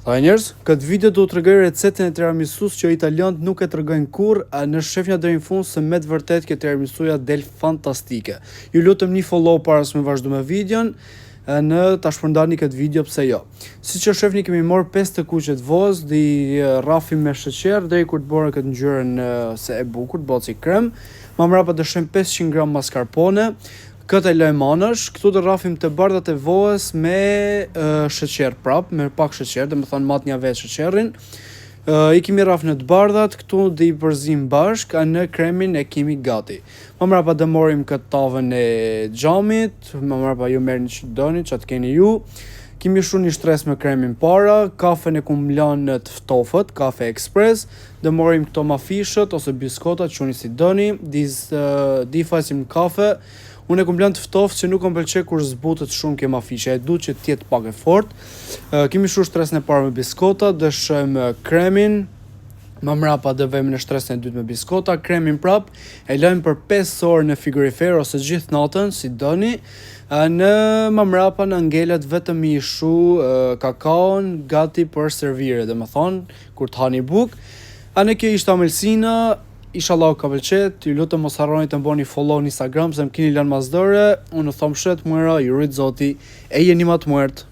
Tha njerëz, këtë video do të tregoj recetën e tiramisus që italianët nuk e tregojnë kurrë, në shefnja deri në fund se me të vërtetë kjo tiramisuja del fantastike. Ju lutem një follow para se me vazhdu me videon, në ta shpërndani këtë video pse jo. Siç e shefni kemi marrë 5 të kuqe të voz, rrafim me sheqer deri kur të bërë këtë ngjyrën se e bukur, të bëhet si krem. Më mbrapa dëshojmë 500 gram mascarpone. Këtë e lojmë anësh, këtu të rrafim të bardhat e vojës me sheqer prap, me pak sheqer, dhe më thonë mat një vetë sheqerin. I kemi rraf në të bardhat, këtu dhe i përzim bashk, në kremin e kemi gati. Më mrapa dhe morim këtë tavën e xhamit, më mrapa ju merë një që doni, që atë keni ju. Kemi shu një shtres me kremin para, kafen e kum lanë të ftofët, kafe ekspres, dhe morim këto mafishët ose biskotat që unë si doni, di fasim kafe. Unë e kum lanë të ftoftë që nuk më pëlqej kur zbutet shumë kjo mafishe, e du që t'jetë pak e fortë. Kemi shu shtresën e parë me biskota, dëshojmë kremin, më mrapa dhe vëmë në shtresën e dytë me biskota, kremin prap, e lojmë për 5 orë në frigorifer ose gjithë natën, si doni. Në më mrapa në ngelet vetëm i shu kakaon gati për servire, dhe më thonë, kur të hani buk. Në kjo ishte amelsina, Inshallah ka pëlqet, ju lutem mos harroni të bëni follow në Instagram se më keni lënë mas dore, unë thom shet mëra, ju rrit zoti, e jeni më të mërt.